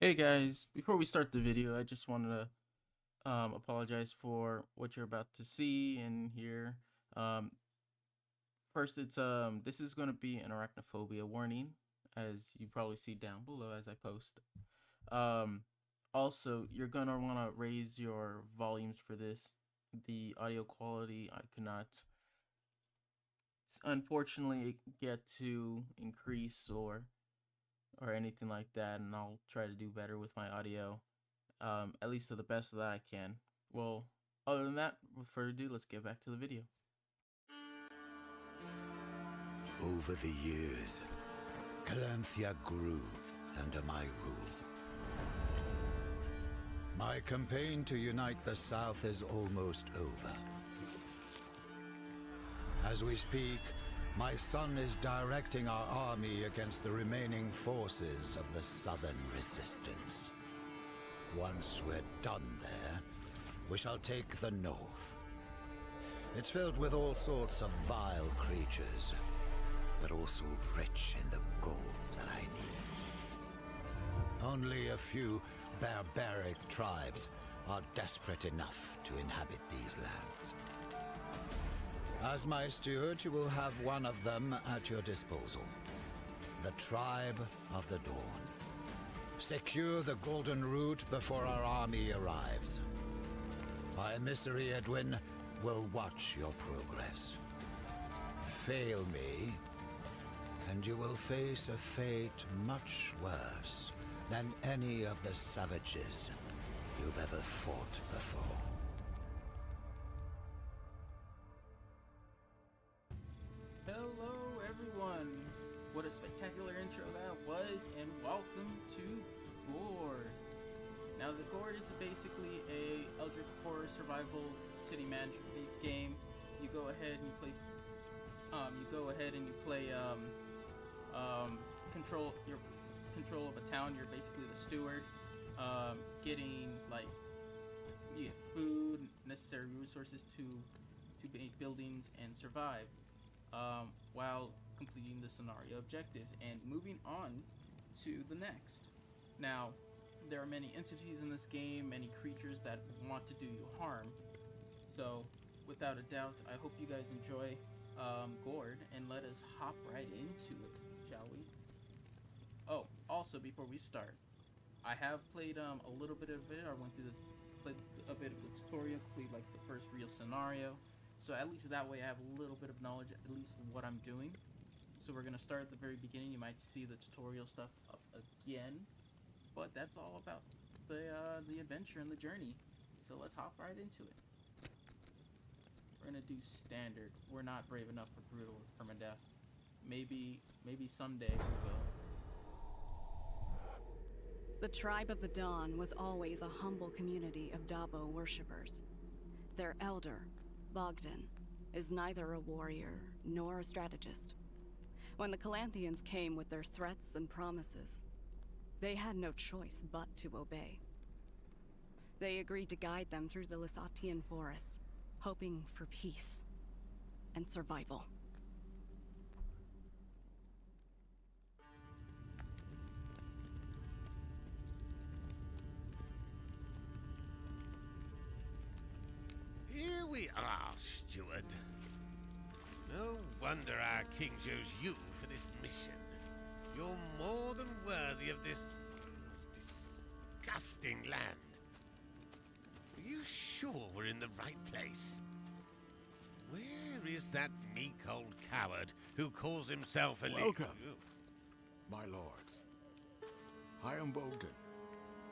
Hey guys, before we start the video, I just wanted to apologize for what you're about to see and hear. Um, First, this is going to be an arachnophobia warning, as you probably see down below as I post. Um, Also, you're gonna want to raise your volumes for this. The audio quality I cannot, unfortunately, get to increase or anything like that, and I'll try to do better with my audio. At least to the best that I can. Well, other than that, without further ado, let's get back to the video. Over the years, Calanthea grew under my rule. My campaign to unite the South is almost over. As we speak, my son is directing our army against the remaining forces of the Southern Resistance. Once we're done there, we shall take the North. It's filled with all sorts of vile creatures, but also rich in the gold that I need. Only a few barbaric tribes are desperate enough to inhabit these lands. As my steward, you will have one of them at your disposal. The Tribe of the Dawn. Secure the Golden Route before our army arrives. My emissary Edwin will watch your progress. Fail me, and you will face a fate much worse than any of the savages you've ever fought before. Hello, everyone. What a spectacular intro that was, and welcome to Gord. Now, the Gord is basically a Eldritch Horror survival city manager based game. You go ahead and you place, you go ahead and you play control your control of a town. You're basically the steward, getting like you get food, necessary resources to make buildings and survive, while completing the scenario objectives and moving on to the next. Now, there are many entities in this game, many creatures that want to do you harm. So, without a doubt, I hope you guys enjoy Gord, and let us hop right into it, shall we? Oh, also before we start, I have played a little bit of it. I went through this, played a bit of the tutorial, completed like the first real scenario. So at least that way I have a little bit of knowledge, at least of what I'm doing. So we're gonna start at the very beginning. You might see the tutorial stuff up again, but that's all about the adventure and the journey. So let's hop right into it. We're gonna do standard. We're not brave enough for brutal or permadeath. Maybe someday we will. The Tribe of the Dawn was always a humble community of Dabo worshippers. Their elder, Bogdan, is neither a warrior nor a strategist. When the Calanthians came with their threats and promises, they had no choice but to obey. They agreed to guide them through the Lysatian forests, hoping for peace and survival. Here we are, Steward. No wonder our king chose you for this mission. You're more than worthy of this disgusting land. Are you sure we're in the right place? Where is that meek old coward who calls himself a Welcome, my lords. I am Bogdan,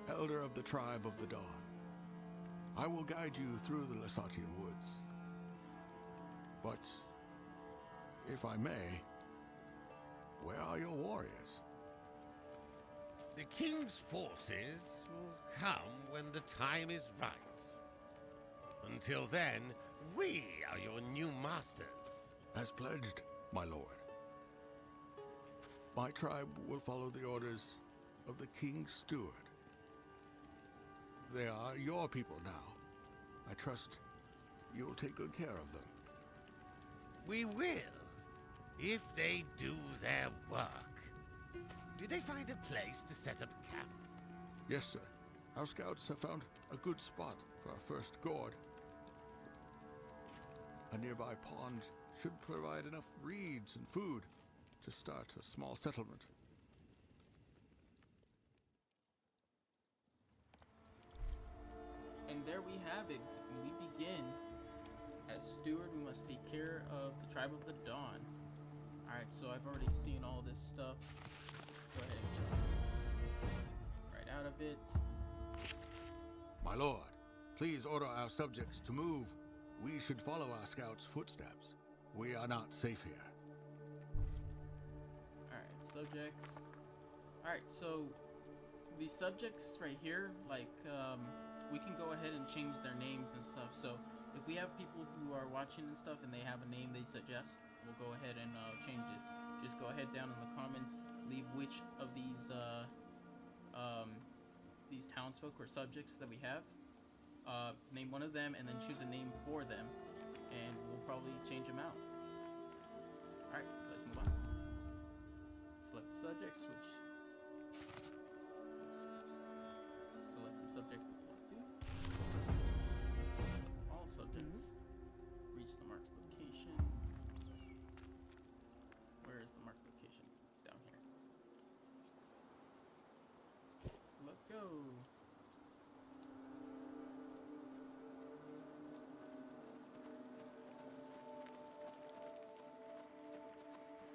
elder of the Tribe of the Dawn. I will guide you through the Lysatian woods. But, if I may, where are your warriors? The king's forces will come when the time is right. Until then, we are your new masters. As pledged, my lord. My tribe will follow the orders of the king's steward. They are your people now. I trust you'll take good care of them. We will, if they do their work. Did they find a place to set up camp? Yes, sir. Our scouts have found a good spot for our first gourd. A nearby pond should provide enough reeds and food to start a small settlement. And there we have it. We begin. As steward, we must take care of the tribe of the Dawn. Alright, so I've already seen all this stuff. Go ahead and get right out of it. My lord, please order our subjects to move. We should follow our scouts' footsteps. We are not safe here. Alright, subjects. Alright, so these subjects right here, like, we can go ahead and change their names and stuff. So if we have people who are watching and stuff and they have a name they suggest, we'll go ahead and change it. Just go ahead down in the comments, leave which of these townsfolk or subjects that we have. Name one of them and then choose a name for them, and we'll probably change them out. Alright, let's move on. Select the subject, switch. Select the subject we want to. Select all subjects. Reach the marked location. Where is the marked location? It's down here. Let's go.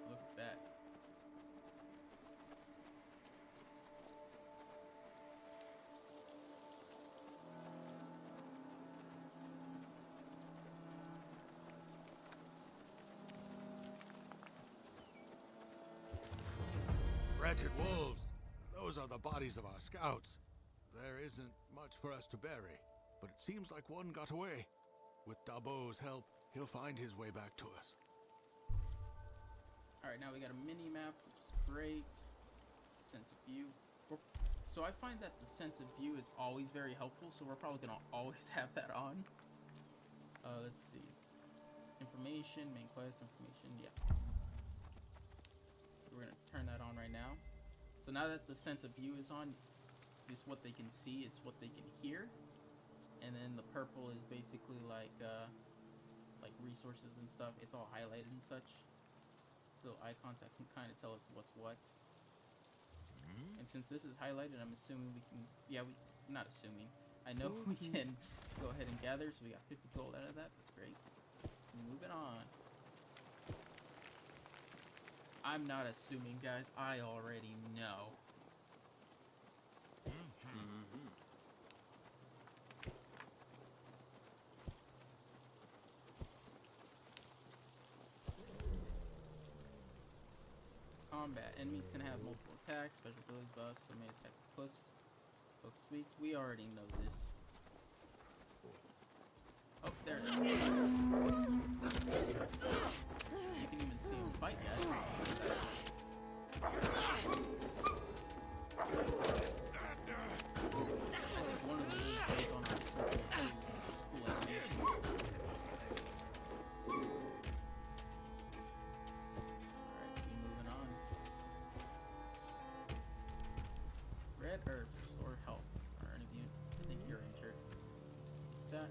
Look at that. Wretched wolves! Those are the bodies of our scouts. There isn't much for us to bury, but it seems like one got away. With Dabo's help, he'll find his way back to us. Alright, now we got a mini map, which is great. Sense of view. So I find that the sense of view is always very helpful, so we're probably gonna always have that on. Let's see. Information, main quest, information, yeah. We're gonna turn that on right now. So now that the sense of view is on, it's what they can see, it's what they can hear. And then the purple is basically like resources and stuff. It's all highlighted and such. Little icons that can kind of tell us what's what. And since this is highlighted, I'm assuming we can, not assuming. I know we can go ahead and gather, so we got 50 gold out of that. That's great. Moving on. I'm not assuming, guys. I already know. Combat. Enemies can have multiple attacks, special abilities buffs, so may attack the closest. Focus weeks. We already know this. Oh, there it is. You can even see him fight, guys. One of the moves based on our school animation. Alright, keep moving on. Red herb, restore health. Or any of you, I think you're injured. That. Are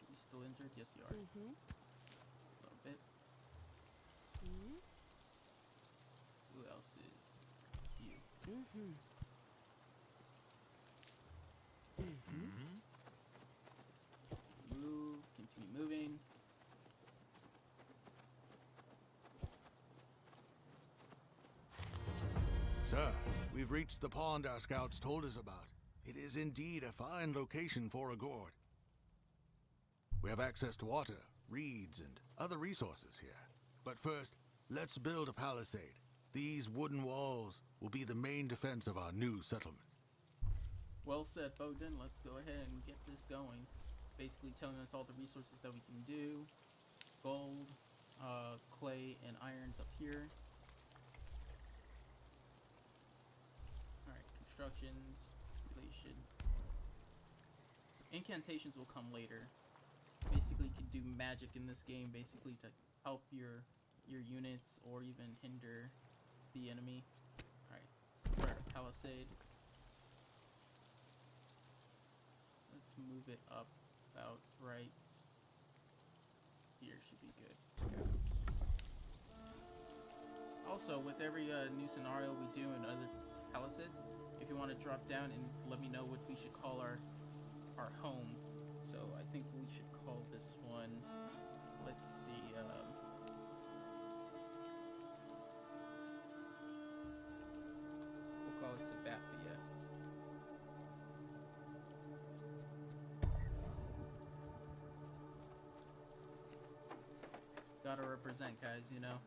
you still injured? Yes, you are. A little bit. Who else is you? Move, continue moving. Sir, we've reached the pond our scouts told us about. It is indeed a fine location for a gourd. We have access to water, reeds, and other resources here. But first, let's build a palisade. These wooden walls will be the main defense of our new settlement. Well said, Bogdan. Let's go ahead and get this going. Basically telling us all the resources that we can do. Gold, clay, and irons up here. Alright, constructions, relation. Incantations will come later. Basically, you can do magic in this game, basically to help your units or even hinder the enemy. Alright, start a palisade. palisade. Let's move it up about right here. Should be good. Okay. Also, with every new scenario we do in other palisades, if you want to drop down and let me know what we should call our home. So I think we should call this one, let's see, we'll call it Sabathia. Gotta represent, guys, you know.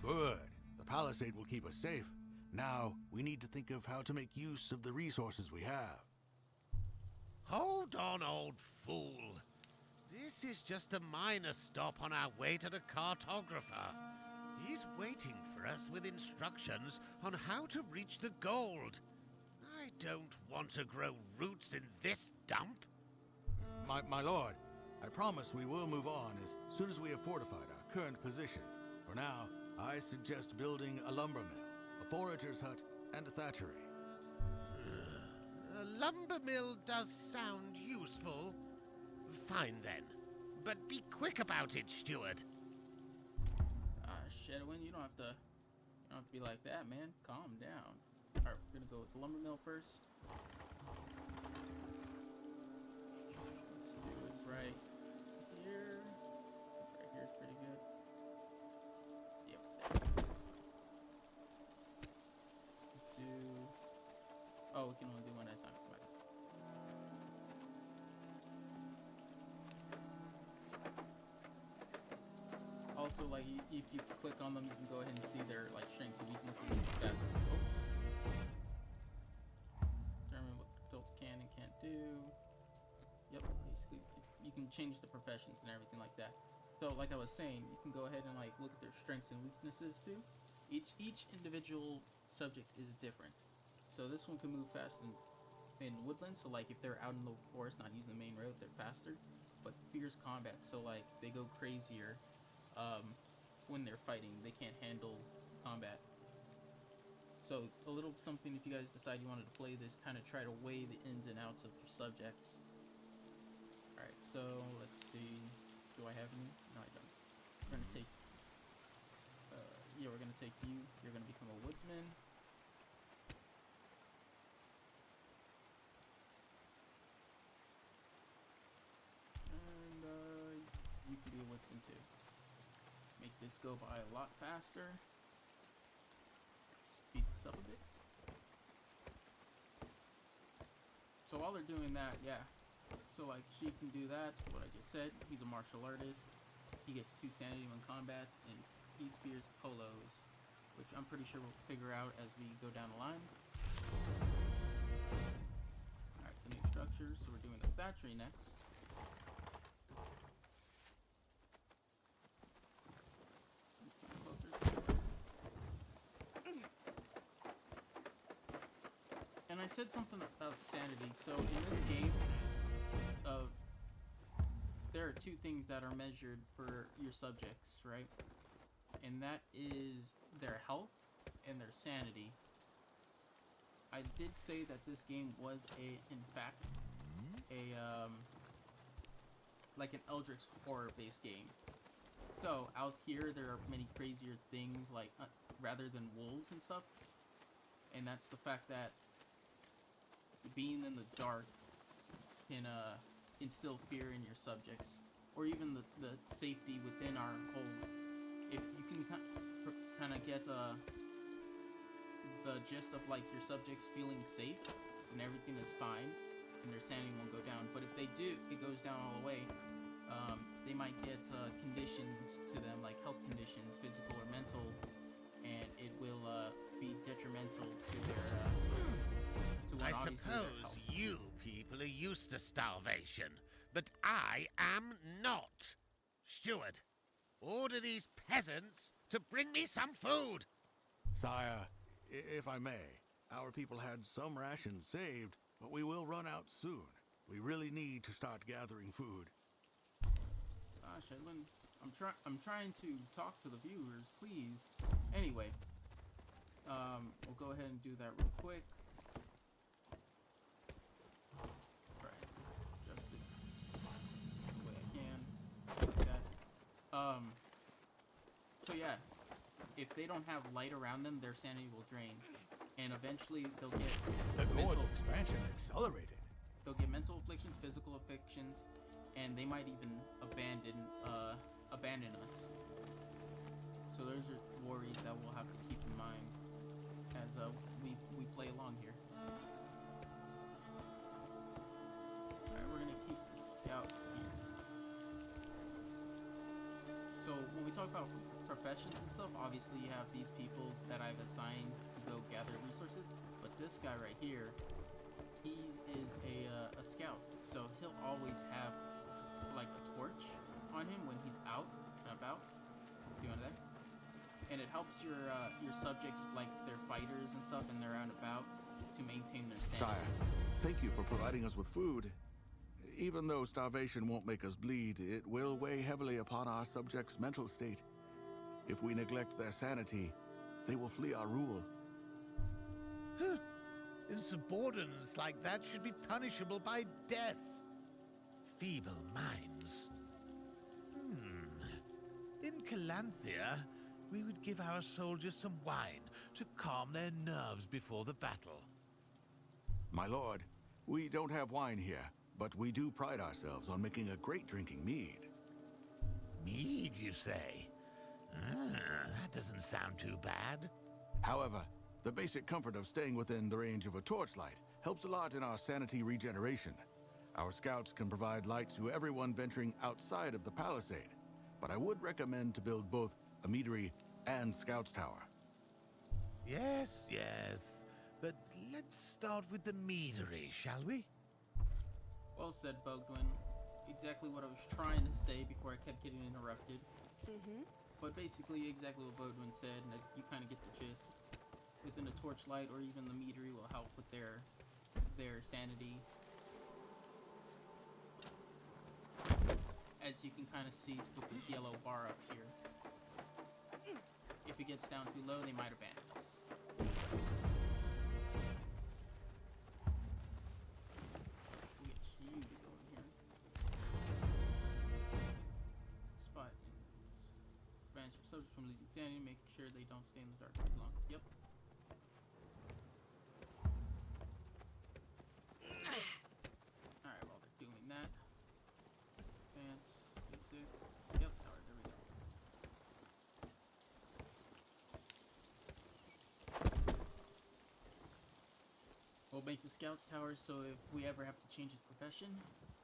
Good. The palisade will keep us safe. Now, we need to think of how to make use of the resources we have. Hold on, old fool. This is just a minor stop on our way to the cartographer. He's waiting for us with instructions on how to reach the gold. I don't want to grow roots in this dump. My lord, I promise we will move on as soon as we have fortified our current position. For now, I suggest building a lumber mill, a forager's hut, and a thatchery. A lumber mill does sound useful. Fine then, but be quick about it, Steward. Shadowin, you don't have to be like that, man. Calm down. Alright, we're gonna go with the lumber mill first. Let's do it right here. Right here's pretty good. Yep. Oh, we can only do one at a time. Right. Also, like, if you click on them, you can go ahead and see their, like, strengths and weaknesses. Determine what adults can and can't do. Yep, basically, you can change the professions and everything like that. So, like I was saying, you can go ahead and, like, look at their strengths and weaknesses, too. Each individual subject is different. So this one can move fast in woodlands, so, like, if they're out in the forest, not using the main road, they're faster. But fierce combat, so, like, they go crazier. When they're fighting, they can't handle combat. So a little something if you guys decide you wanted to play this, kind of try to weigh the ins and outs of your subjects. Alright, so let's see. Do I have any? No, I don't. We're gonna take we're gonna take you. You're gonna become a woodsman. And you can be a woodsman too. Make this go by a lot faster. Speed this up a bit. So while they're doing that, yeah. So like she can do that, what I just said. He's a martial artist. He gets 2 sanity when combat, and he spears polos, which I'm pretty sure we'll figure out as we go down the line. Alright, the new structures. So we're doing the thatchery next. And I said something about sanity. So in this game, there are 2 things that are measured for your subjects, right? And that is their health and their sanity. I did say that this game was in fact like an Eldritch horror based game. So out here there are many crazier things, like rather than wolves and stuff. And that's the fact that being in the dark can instill fear in your subjects, or even the safety within our hold. If you can kind of get the gist of like your subjects feeling safe and everything is fine, and their sanity won't go down. But if they do, it goes down all the way. They might get conditions to them, like health conditions, physical or mental, and it will be detrimental to their. I suppose you people are used to starvation, but I am not. Steward, order these peasants to bring me some food. Sire, if I may, our people had some rations saved, but we will run out soon. We really need to start gathering food. Gosh, Edwin, I'm trying to talk to the viewers, please. Anyway, we'll go ahead and do that real quick. Right, adjust it the way I can, like that. So yeah, if they don't have light around them, their sanity will drain, and eventually they'll get The Gord's mental, expansion accelerated. they'll get mental afflictions, physical afflictions, and they might even abandon us. So those are worries that we'll have to keep in mind as we play along here. Alright, we're gonna keep the scout here. So when we talk about professions and stuff, obviously you have these people that I've assigned to go gather resources, but this guy right here, he is a scout, so he'll always have like a torch on him when he's out and about. See one of that? And it helps your subjects, like their fighters and stuff, and they're out and about, to maintain their sanity. Sire, thank you for providing us with food. Even though starvation won't make us bleed, it will weigh heavily upon our subjects' mental state. If we neglect their sanity, they will flee our rule. Insubordinance like that should be punishable by death. Feeble minds. In Calanthea, we would give our soldiers some wine to calm their nerves before the battle. My lord, we don't have wine here, but we do pride ourselves on making a great drinking mead. Mead, you say? That doesn't sound too bad. However, the basic comfort of staying within the range of a torchlight helps a lot in our sanity regeneration. Our scouts can provide light to everyone venturing outside of the palisade, but I would recommend to build both a meadery and scouts tower. Yes, but let's start with the meadery, shall we? Well said, Bogdwin. Exactly what I was trying to say before I kept getting interrupted. But basically, exactly what Bogdwin said, and you kind of get the gist. Within a torchlight or even the meadery will help with their sanity. As you can kind of see with this yellow bar up here. If it gets down too low, they might abandon us. We'll get you to go in here. Spot banish your subjects from losing sanity, making sure they don't stay in the dark too long. Yep. Alright, while they're doing that, advance, basic, scouts tower, there we go. We'll make the scouts tower so if we ever have to change his profession,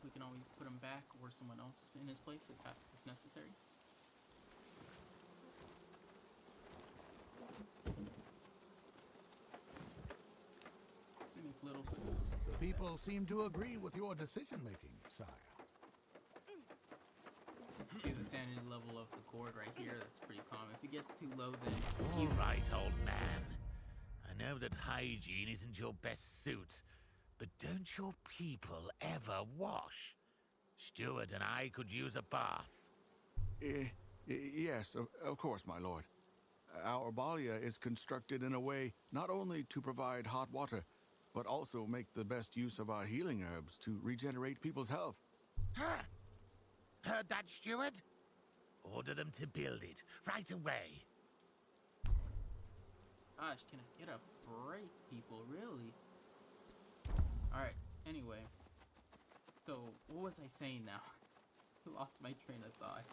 we can always put him back or someone else in his place if necessary. We make little footsteps. The people seem to agree with your decision-making, sire. See the sanity level of the Gord right here, that's pretty common. If it gets too low, then All right, old man. I know that hygiene isn't your best suit, but don't your people ever wash? Stuart and I could use a bath. Yes, of course, my lord. Our balia is constructed in a way not only to provide hot water, but also make the best use of our healing herbs to regenerate people's health. Huh? Heard that, Stuart? Order them to build it right away. gosh, can I get a break, people? Really? Alright, anyway. So, what was I saying now? I lost my train of thought.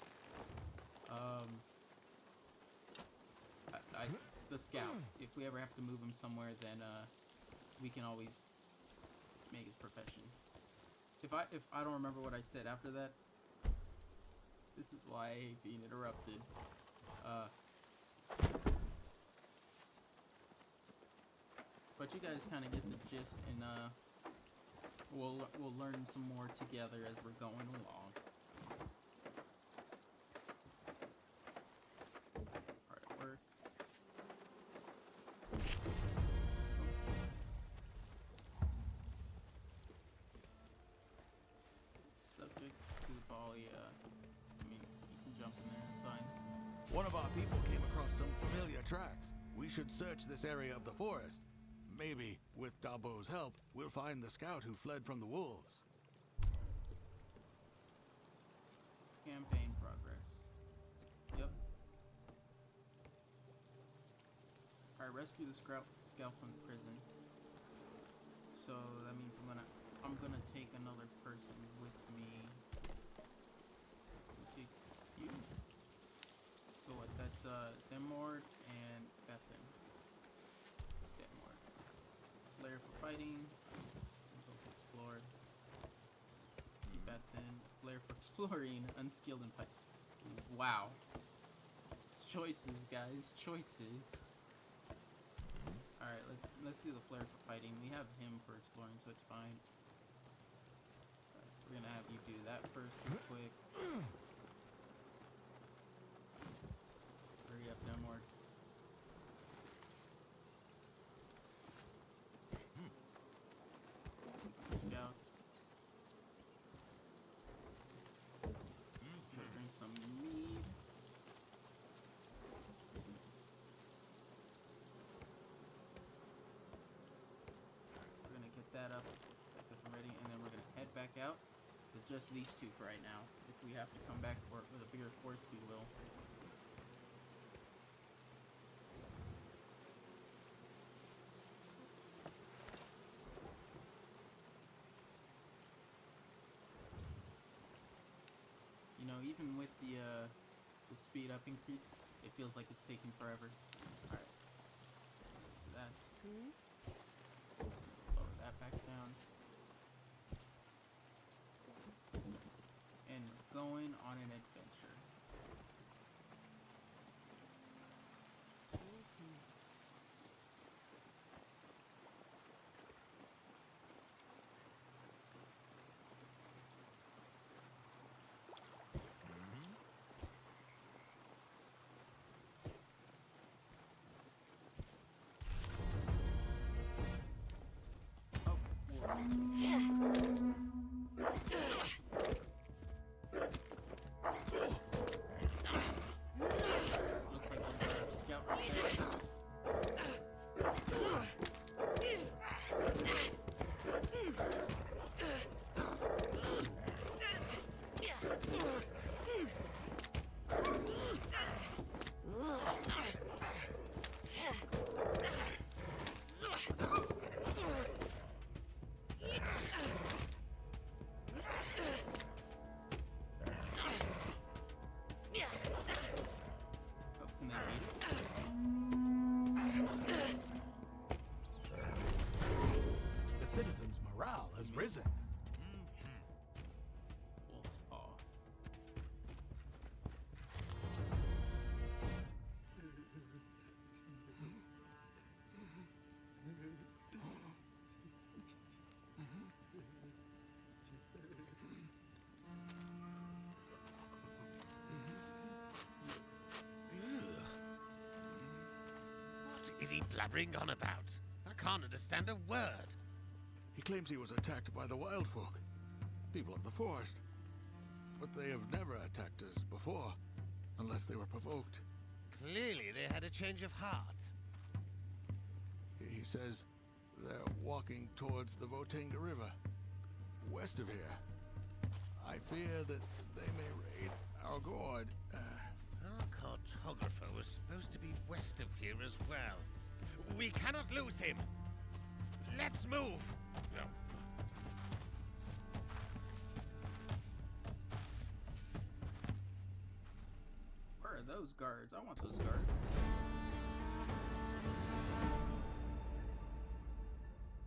It's the scout. If we ever have to move him somewhere, then we can always make his profession. If I don't remember what I said after that, this is why I hate being interrupted. But you guys kind of get the gist, and we'll learn some more together as we're going along. Hard at work. Subject to the ball, yeah. I mean, One of our people came across some familiar tracks. We should search this area of the forest. Maybe, with Dabo's help, we'll find the scout who fled from the wolves. Campaign progress. Yep. Alright, rescue the scout from the prison. So that means I'm gonna take another person with me. Take you. So what? That's Demord and Bethan. It's Demord. Flair for fighting. Explore. Bethan. Flair for exploring. Unskilled in fight. Wow. Choices, guys. Choices. Alright, let's do the flair for fighting. We have him for exploring, so it's fine. We're gonna have you do that first real quick. Hurry up, Demord. Scouts. Drink some mead. We're gonna get that up ready, and then we're gonna head back out with just these two for right now. If we have to come back for it with a bigger force, we will. You know, even with the speed up increase, it feels like it's taking forever. All right, that. Lower that back down. And we're going on an adventure. Oh, looks like there's our scout right there. Oh, can they beat it? The citizens' morale has risen. Wolf's paw. What is he blabbering on about? I can't understand a word. He claims he was attacked by the wild folk, people of the forest. But they have never attacked us before, unless they were provoked. Clearly they had a change of heart. He says they're walking towards the Votenga River, west of here. I fear that they may raid our Gord. Our cartographer was supposed to be west of here as well. We cannot lose him. Let's move. No. Where are those guards? I want those guards.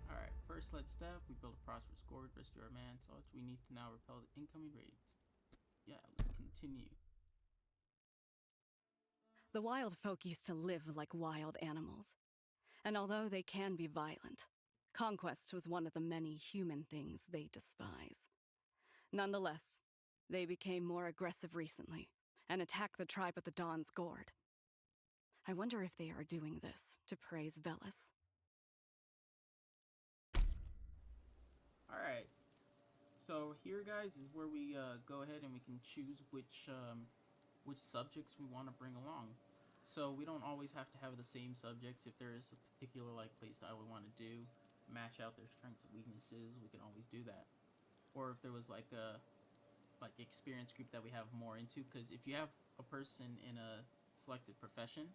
Alright, first let's step. We build a prosperous Gord, rescue our man, so much we need to now repel the incoming raids. Yeah, let's continue. The wild folk used to live like wild animals. And although they can be violent, conquest was one of the many human things they despise. Nonetheless, they became more aggressive recently and attacked the tribe of the Dawn's Gord. I wonder if they are doing this to praise Velis. Alright. So here, guys, is where we go ahead and we can choose which which subjects we want to bring along. So we don't always have to have the same subjects. If there is a particular like playstyle we want to do, match out their strengths and weaknesses, we can always do that. Or if there was like a experience group that we have more into, because if you have a person in a selected profession,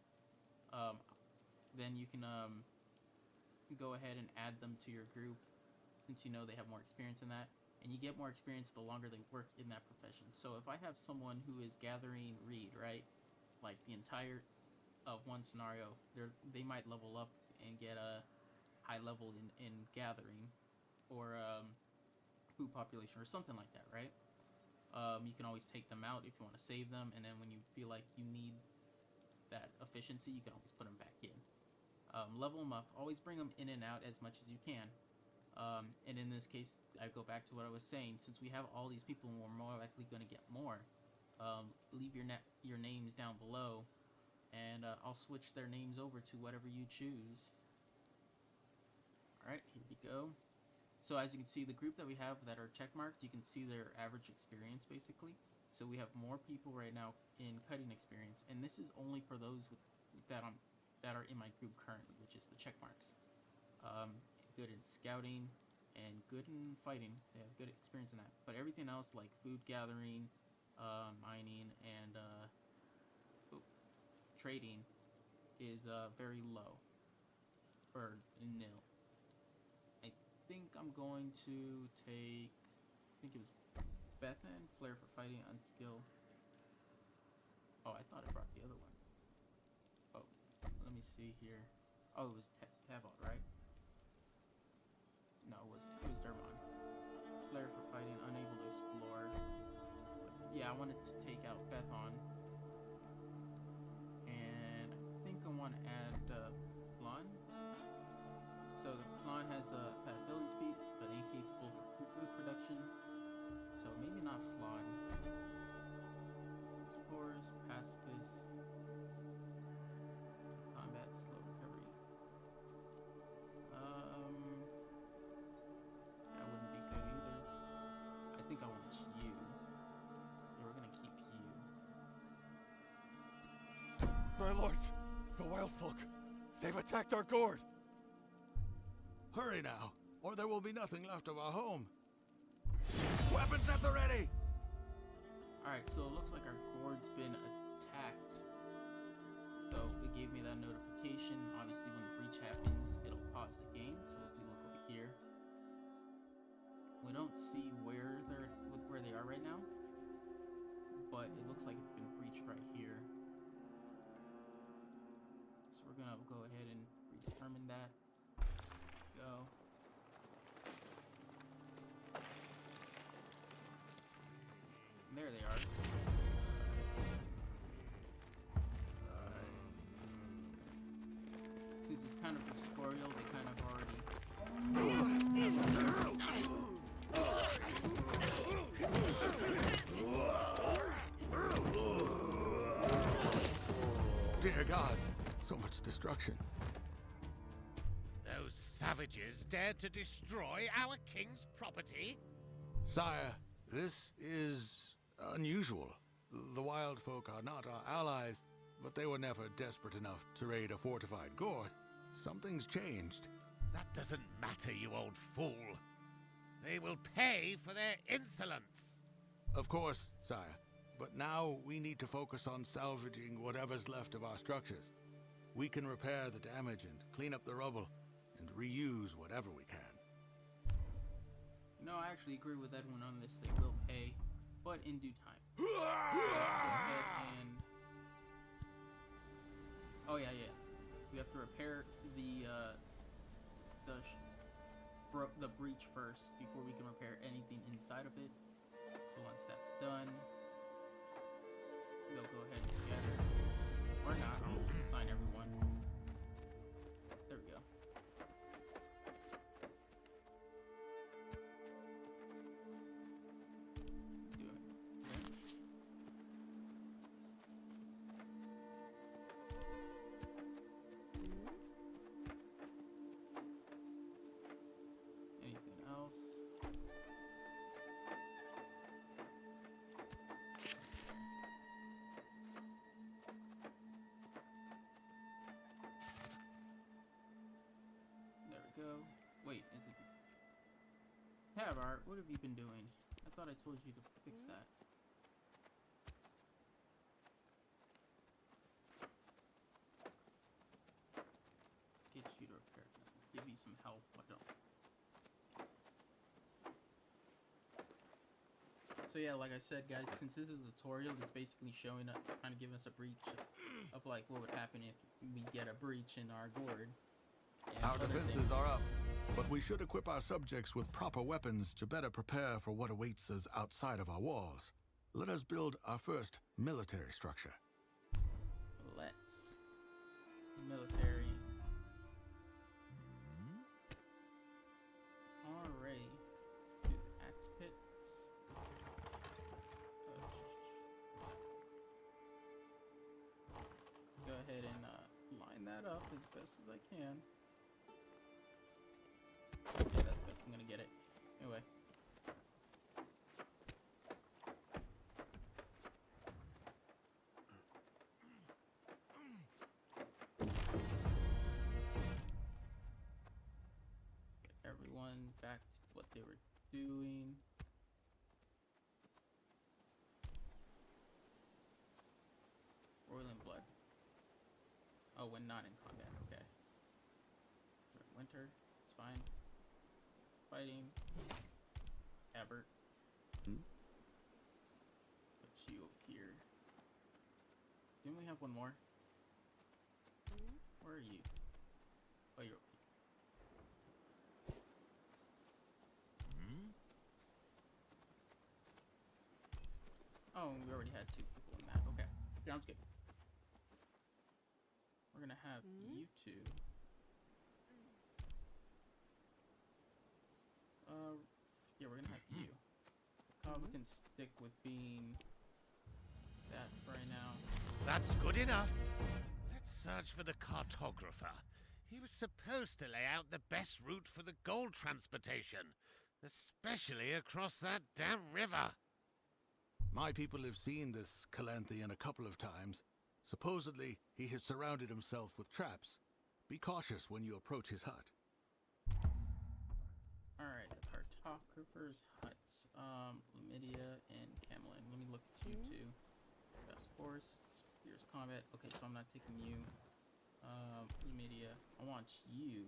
then you can go ahead and add them to your group, since you know they have more experience in that, and you get more experience the longer they work in that profession. So if I have someone who is gathering reed, right, like the entire of one scenario, they might level up and get a high level in gathering, or food population or something like that, right? You can always take them out if you want to save them, and then when you feel like you need that efficiency, you can always put them back in. Level them up. Always bring them in and out as much as you can. And in this case, I go back to what I was saying. Since we have all these people and we're more likely going to get more, leave your names down below, and I'll switch their names over to whatever you choose. Alright, here we go. So as you can see, the group that we have that are checkmarked, you can see their average experience basically. So we have more people right now in cutting experience, and this is only for those that are in my group currently, which is the checkmarks. Good in scouting and good in fighting. They have good experience in that. But everything else, like food gathering, mining, and trading, is very low, or nil. I think I'm going to take, I think it was Bethan, Flair for fighting, unskill. Oh, I thought I brought the other one. Oh, let me see here. Oh, it was Tavot, right? No, it was Dermon. Flair for fighting, unable to explore. But yeah, I wanted to take out Bethon. And I think I want to add Flan. So the Flan has a fast building speed, but incapable for food production. So maybe not Flan. Spores, pacifist. Combat, slow recovery. That wouldn't be good either. I think I want you. Yeah, we're gonna keep you. My lords, the wild folk, they've attacked our Gord. Hurry now, or there will be nothing left of our home. Weapons at the ready! Alright, so it looks like our Gord's been attacked. So it gave me that notification. Obviously when the breach happens, it'll pause the game. So if we look over here, we don't see where they are right now, but it looks like it's been breached right here. So we're gonna go ahead and redetermine that. Go. And there they are. Since it's kind of a tutorial, they kind of already... Dear God, so much destruction. Those savages dared to destroy our king's property? Sire, this is unusual. The wild folk are not our allies, but they were never desperate enough to raid a fortified Gord. Something's changed. That doesn't matter, you old fool. They will pay for their insolence. Of course, sire. But now we need to focus on salvaging whatever's left of our structures. We can repair the damage and clean up the rubble, and reuse whatever we can. No, I actually agree with Edwin on this. They will pay, but in due time. Let's go ahead and... Oh yeah. We have to repair the breach first before we can repair anything inside of it. So once that's done, they'll go ahead and scatter. Or not, I'll just assign everyone. There we go. Do it. Okay. Anything else? have, Art? What have you been doing? I thought I told you to fix that. Get you to repair it. Give you some help. What don't? So yeah, like I said, guys, since this is a tutorial, it's basically showing up, kind of giving us a breach of like what would happen if we get a breach in our gourd. And Our other defenses things. are up, but we should equip our subjects with proper weapons to better prepare for what awaits us outside of our walls. Let us build our first military structure. Let's. Military. Alright. 2 axe pits. Go ahead and line that up as best as I can. Yeah, that's the best I'm gonna get it. Anyway. Get everyone back to what they were doing. Roiling blood. Oh, when not in combat, okay. During winter, it's fine. Fighting. Abbott. Put you over here. Didn't we have one more? Where are you? Oh, you're over here. Oh, we already had 2 people in that. Okay. Sounds good. We're gonna have you 2. Yeah, we're gonna have you. We can stick with being that for right now. That's good enough. Let's search for the cartographer. He was supposed to lay out the best route for the gold transportation, especially across that damn river. My people have seen this Calanthian a couple of times. Supposedly, he has surrounded himself with traps. Be cautious when you approach his hut. Alright, the cartographer's huts. Lydia and Camelin. Let me look at you 2. Best forests. Here's combat. Okay, so I'm not taking you. Lydia. I want you.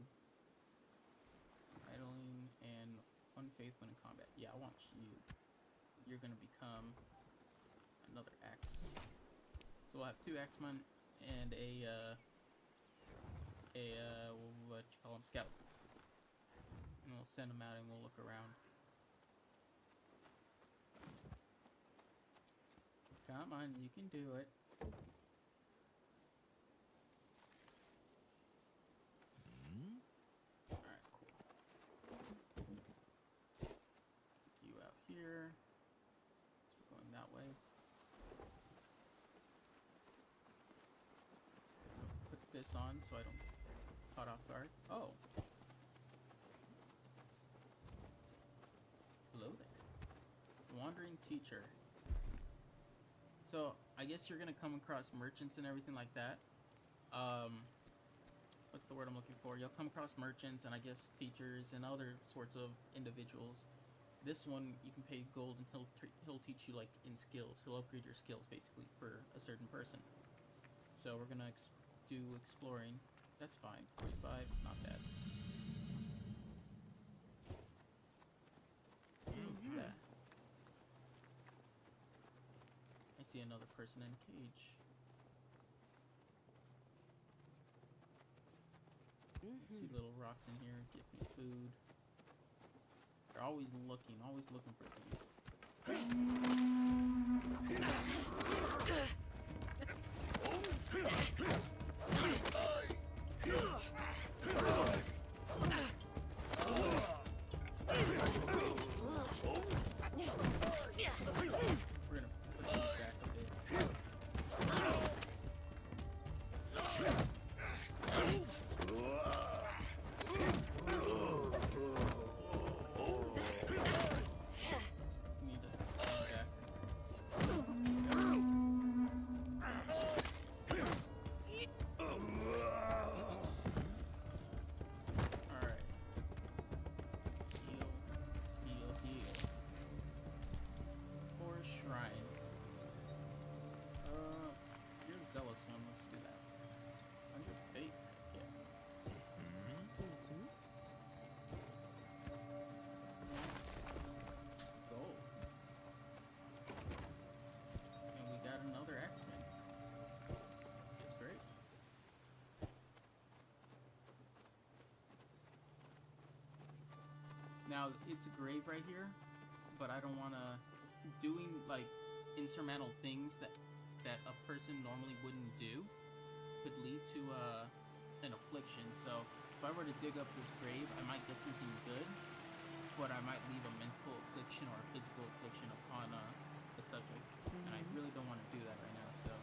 Idling and unfaith when in combat. Yeah, I want you. You're gonna become another axe. So we'll have 2 axemen and a what you call him, scout. And we'll send them out and we'll look around. Come on, you can do it. Alright, cool. You out here. So we're going that way. Put this on so I don't get caught off guard. Oh. Hello there. Wandering teacher. So, I guess you're gonna come across merchants and everything like that. What's the word I'm looking for? You'll come across merchants and I guess teachers and other sorts of individuals. This one, you can pay gold and he'll teach you like in skills. He'll upgrade your skills basically for a certain person. So we're gonna do exploring. That's fine. 45, it's not bad. Yeah. I see another person in a cage. I see little rocks in here. Get me food. They're always looking for things. We're gonna put these back a bit. Need to come back. Now, it's a grave right here, but I don't want to... Doing, like, insurmountable things that a person normally wouldn't do could lead to an affliction. So, if I were to dig up this grave, I might get something good, but I might leave a mental affliction or a physical affliction upon the subject. And I really don't want to do that right now, so...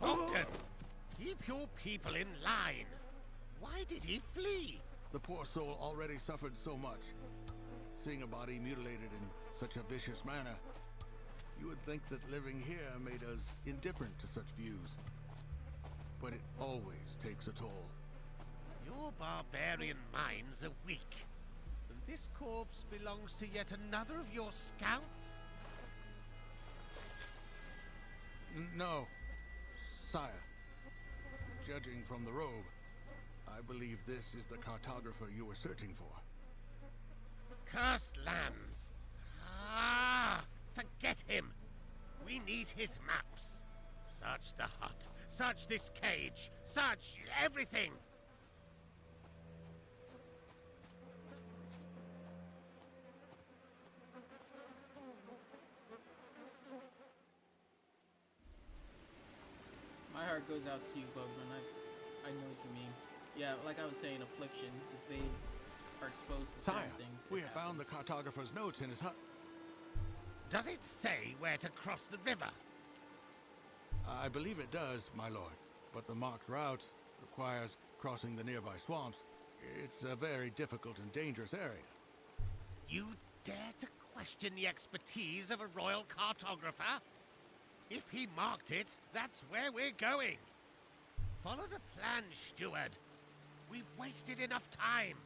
Bogdan, keep your people in line. Why did he flee? The poor soul already suffered so much. Seeing a body mutilated in such a vicious manner, you would think that living here made us indifferent to such views. But it always takes a toll. Your barbarian minds are weak. And this corpse belongs to yet another of your scouts? No, sire. Judging from the robe, I believe this is the cartographer you were searching for. Cursed lands. Ah, forget him. We need his maps. Search the hut. Search this cage. Search everything. My heart goes out to you, Bogdan. I know what you mean. Yeah, like I was saying, afflictions, if they are exposed to Sire, certain things... we have found the cartographer's notes in his hut. Does it say where to cross the river? I believe it does, my lord. But the marked route requires crossing the nearby swamps. It's a very difficult and dangerous area. You dare to question the expertise of a royal cartographer? If he marked it, that's where we're going. Follow the plan, steward. We've wasted enough time.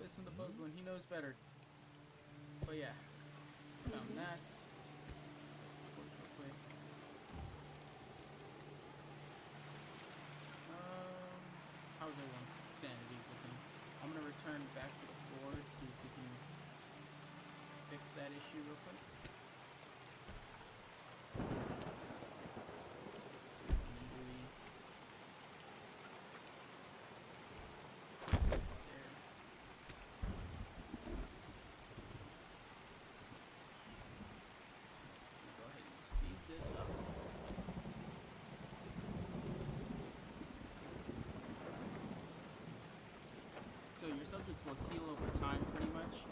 Listen to Bogdan, he knows better. But yeah, found that. Scorch real quick. How's everyone's sanity looking? I'm gonna return back to the board, see if we can fix that issue real quick. So your subjects will heal over time, pretty much,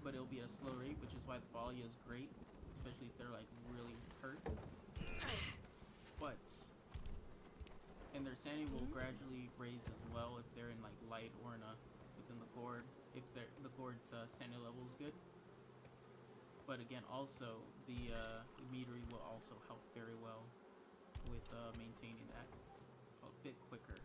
but it'll be at a slow rate, which is why the volley is great, especially if they're like really hurt. And their sanity will gradually raise as well if they're in like light or in within the Gord, if the Gord's sanity level is good. But again, also the meadery will also help very well with maintaining that a bit quicker.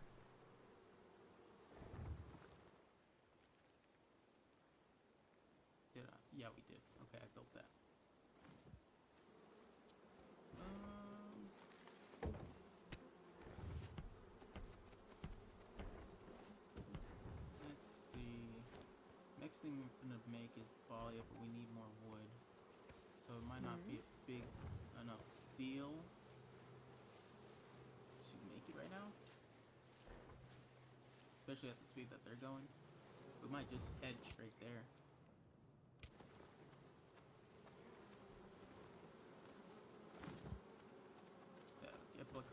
Yeah, we did. Okay, I built that. Let's see. Next thing we're gonna make is folly, but we need more wood. So it might not be a big enough deal to make it right now. Especially at the speed that they're going. We might just head straight there.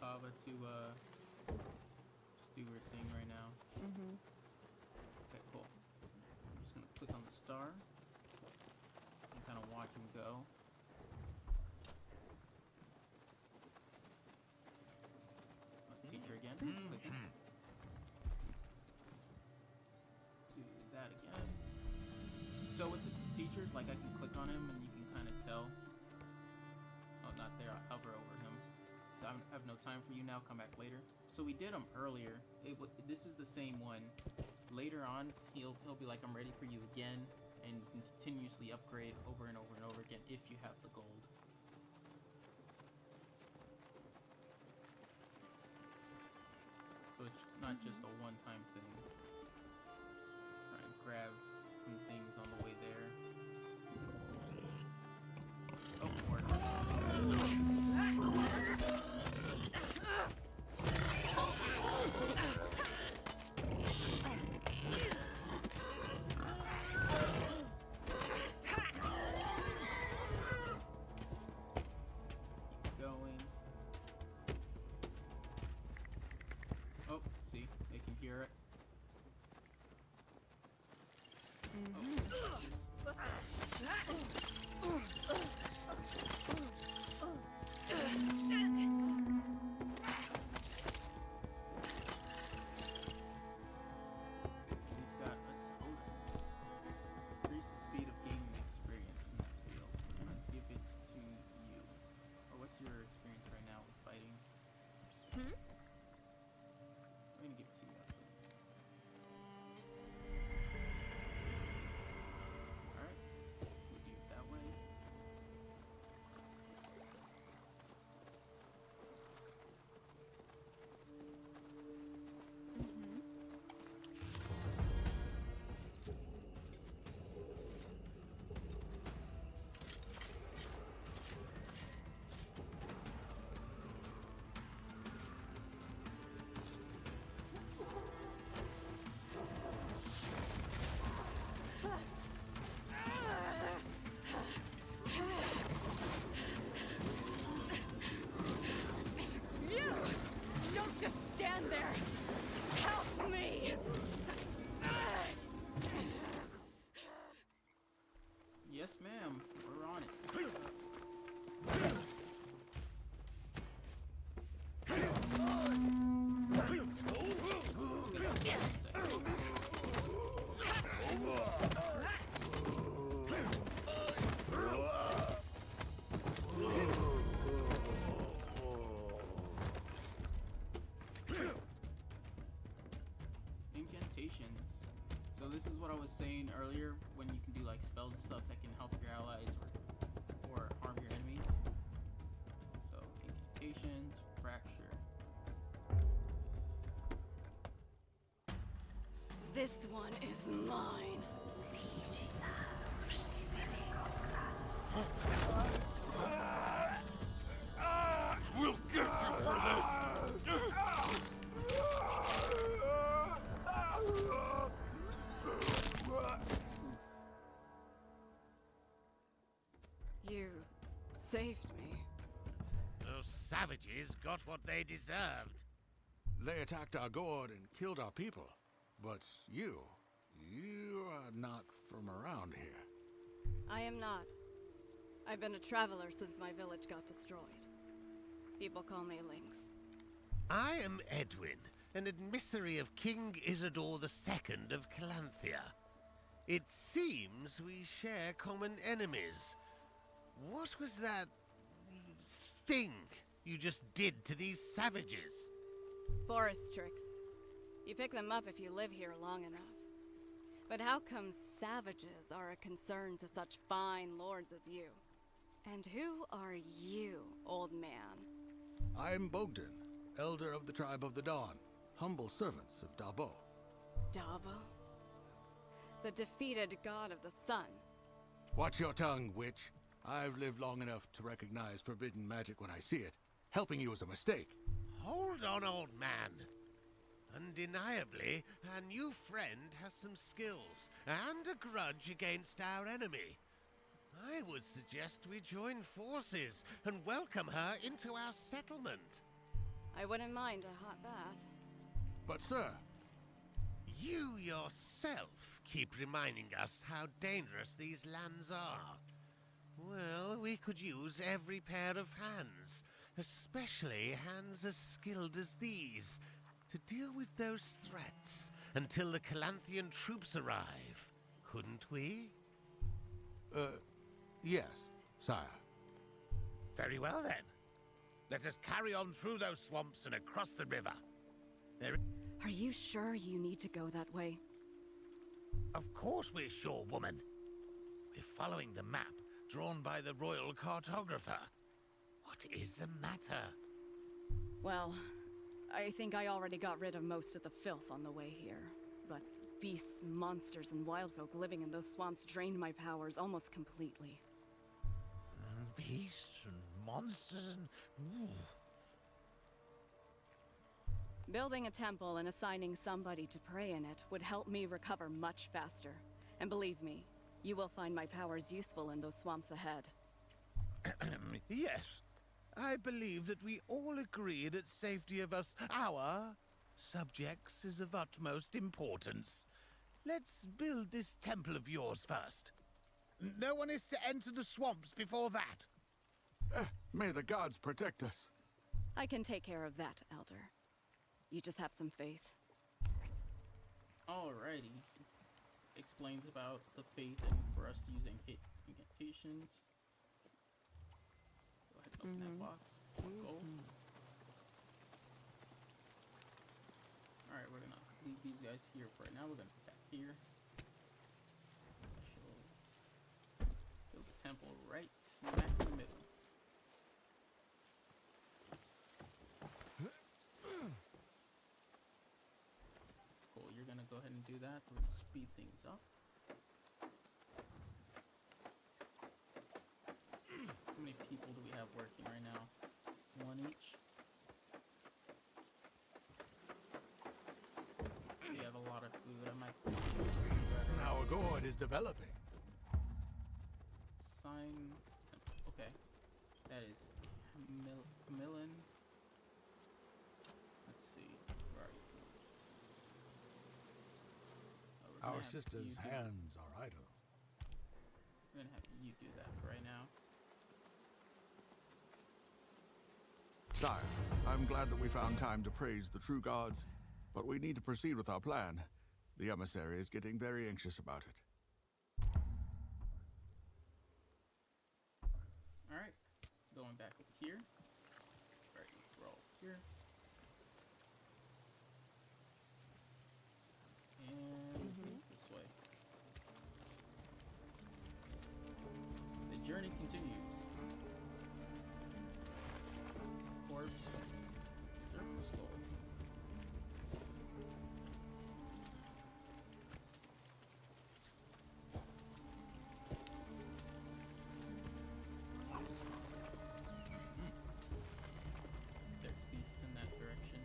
Kava to steward thing right now. Okay, cool. I'm just gonna click on the star and kind of watch him go. Teacher again. Clicking. Do that again. So with the teachers, like I can click on him and you can kind of tell. Oh, not there. I'll hover over him. So I have no time for you now. Come back later. So we did him earlier. This is the same one. Later on, he'll be like, I'm ready for you again, and you can continuously upgrade over and over and over again if you have the gold. So it's not just a one-time thing. Try and grab some things on the way there. Oh, Gord. Hear it. We've got a totem. Increase the speed of gaining experience in that field. I'm gonna give it to you. Or what's your experience right now with fighting? I'm gonna give it to you. Alright, we'll do it that way. Don't just stand there! Help me! Yes, ma'am. We're on it. Incantations. So this is what I was saying earlier, when you can do like spells and stuff that can help your allies or harm your enemies. So incantations, fracture. This one is mine. We'll get you for this! You saved me. Those savages got what they deserved. They attacked our Gord and killed our people. But you are not from around here. I am not. I've been a traveler since my village got destroyed. People call me Lynx. I am Edwin, an emissary of King Isidore II of Calanthea. It seems we share common enemies. What was that thing you just did to these savages? Forest tricks. You pick them up if you live here long enough. But how come savages are a concern to such fine lords as you? And who are you, old man? I'm Bogdan, elder of the tribe of the Dawn, humble servants of Dabo. Dabo? The defeated god of the sun. Watch your tongue, witch. I've lived long enough to recognize forbidden magic when I see it. Helping you is a mistake. Hold on, old man. Undeniably, our new friend has some skills and a grudge against our enemy. I would suggest we join forces and welcome her into our settlement. I wouldn't mind a hot bath. But sir, You yourself keep reminding us how dangerous these lands are. Well, we could use every pair of hands, especially hands as skilled as these, to deal with those threats until the Calanthian troops arrive. Couldn't we? Yes, sire. Very well, then. Let us carry on through those swamps and across the river. Are you sure you need to go that way? Of course we're sure, woman. We're following the map drawn by the royal cartographer. What is the matter? Well, I think I already got rid of most of the filth on the way here. But beasts, monsters, and wild folk living in those swamps drained my powers almost completely. Beasts and monsters and... Ooh. Building a temple and assigning somebody to pray in it would help me recover much faster. And believe me, you will find my powers useful in those swamps ahead. Yes, I believe that we all agree that safety of us, our subjects, is of utmost importance. Let's build this temple of yours first. No one is to enter the swamps before that. May the gods protect us. I can take care of that, Elder. You just have some faith. Alrighty. Explains about the faith and for us to use incantations. Go ahead and open that box. Go. Alright, we're gonna leave these guys here for right now. We're gonna put that here. Build the temple right smack in the middle. Cool, you're gonna go ahead and do that. We're gonna speed things up. How many people do we have working right now? One each. We have a lot of food. I might. Our Gord is developing. Sign. Okay. That is Camillin. Let's see. Where are you? Oh, we're gonna Our have sister's you do- hands are idle. We're gonna have you do that for right now. Sire, I'm glad that we found time to praise the true gods, but we need to proceed with our plan. The emissary is getting very anxious about it. Alright. Going back over here. Alright, we're all here. And this way. The journey continues. Corpse. Circle skull. There's beasts in that direction.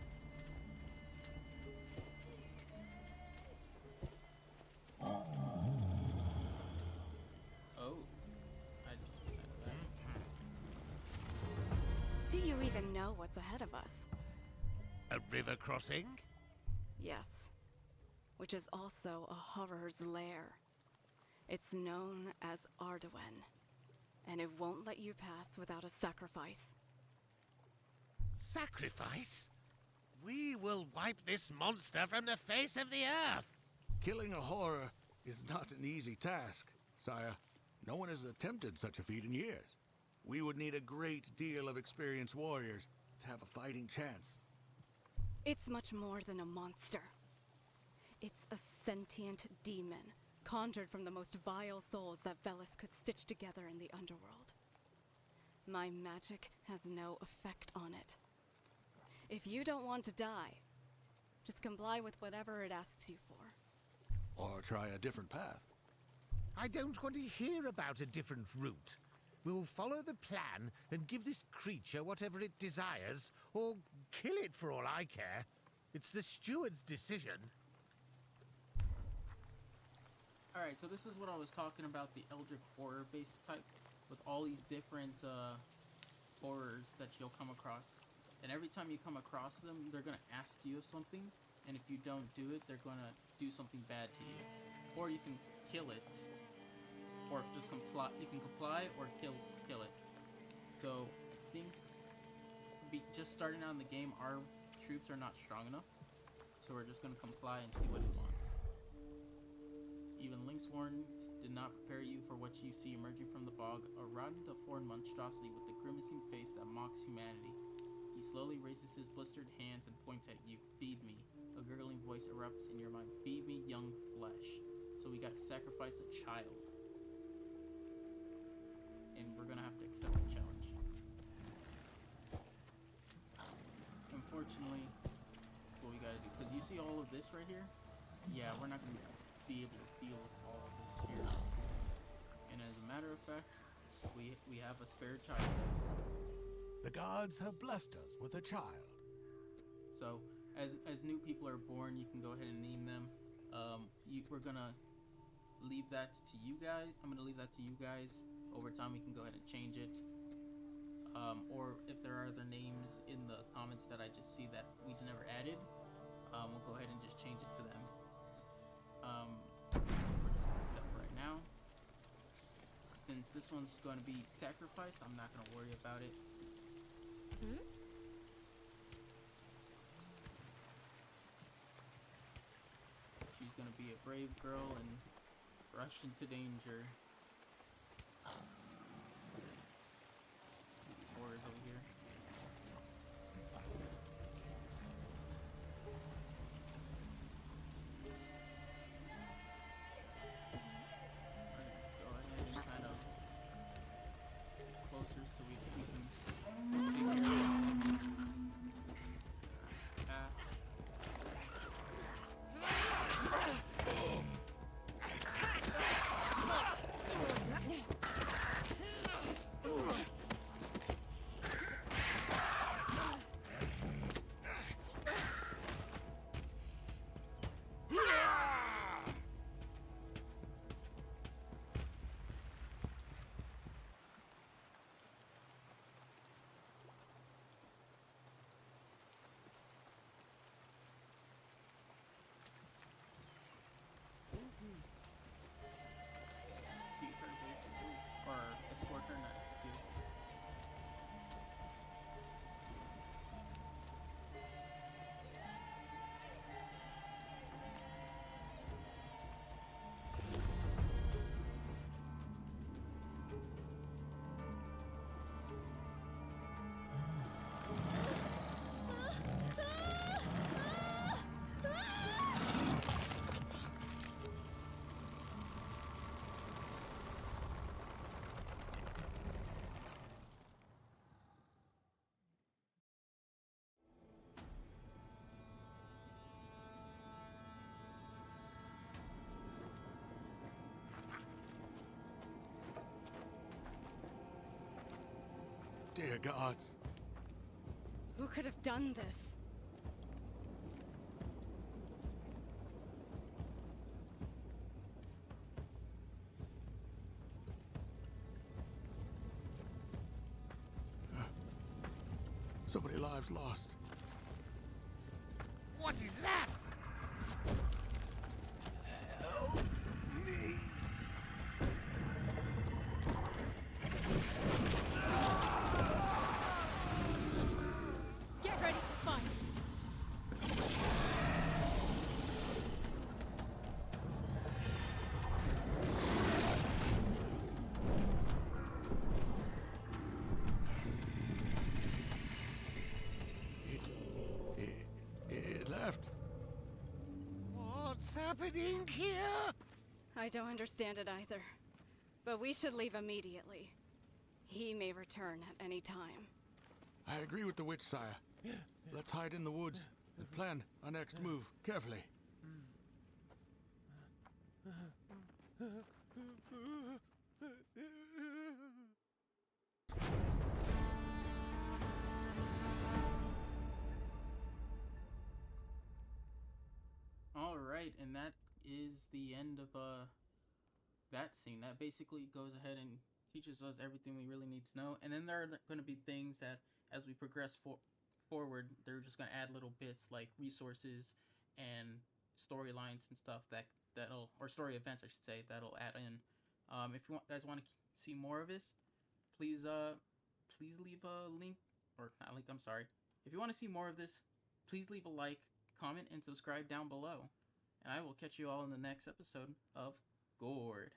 Oh, I didn't listen to that. Do you even know what's ahead of us? A river crossing? Yes. Which is also a horror's lair. It's known as Ardoen. And it won't let you pass without a sacrifice. Sacrifice? We will wipe this monster from the face of the earth. Killing a horror is not an easy task, sire. No one has attempted such a feat in years. We would need a great deal of experienced warriors to have a fighting chance. It's much more than a monster. It's a sentient demon, conjured from the most vile souls that Velis could stitch together in the underworld. My magic has no effect on it. If you don't want to die, just comply with whatever it asks you for. Or try a different path. I don't want to hear about a different route. We will follow the plan and give this creature whatever it desires, or kill it for all I care. It's the steward's decision. Alright, so this is what I was talking about, the Eldritch horror-based type, with all these different horrors that you'll come across. And every time you come across them, they're going to ask you of something, and if you don't do it, they're going to do something bad to you. Or you can kill it, or just comply. You can comply or kill it. So I think just starting out in the game, our troops are not strong enough, so we're just gonna comply and see what it wants. Even Link's warned did not prepare you for what you see emerging from the bog, a rotten, deformed monstrosity with a grimacing face that mocks humanity. He slowly raises his blistered hands and points at you. Feed me. A gurgling voice erupts in your mind. Feed me young flesh. So we gotta sacrifice a child. And we're gonna have to accept the challenge. Unfortunately, what we gotta do, because you see all of this right here? Yeah, we're not gonna be able to deal with all of this here. And as a matter of fact, we have a spare child. The gods have blessed us with a child. So, as new people are born, you can go ahead and name them. We're gonna leave that to you guys. I'm gonna leave that to you guys. Over time, we can go ahead and change it. Or if there are other names in the comments that I just see that we never added, we'll go ahead and just change it to them. We're just gonna accept right now. Since this one's gonna be sacrificed, I'm not gonna worry about it. She's gonna be a brave girl and rush into danger. See these horrors over here. We're gonna go ahead and kind of closer so we can take care of it. Execute her basically, or escort her, not execute. Dear gods, Who could have done this? so many lives lost. What is that? Get ready to fight! It left. What's happening here? I don't understand it either. But we should leave immediately. He may return at any time. I agree with the witch, sire. Let's hide in the woods and plan our next move carefully. All right, and that is the end of that scene. That basically goes ahead and teaches us everything we really need to know. And then there are going to be things that, as we progress forward, they're just going to add little bits like resources and storylines and stuff that'll, or story events, I should say, that'll add in If you guys want to see more of this, please leave a link, or not link, I'm sorry. If you want to see more of this, please leave a like, comment, and subscribe down below. And I will catch you all in the next episode of Gord.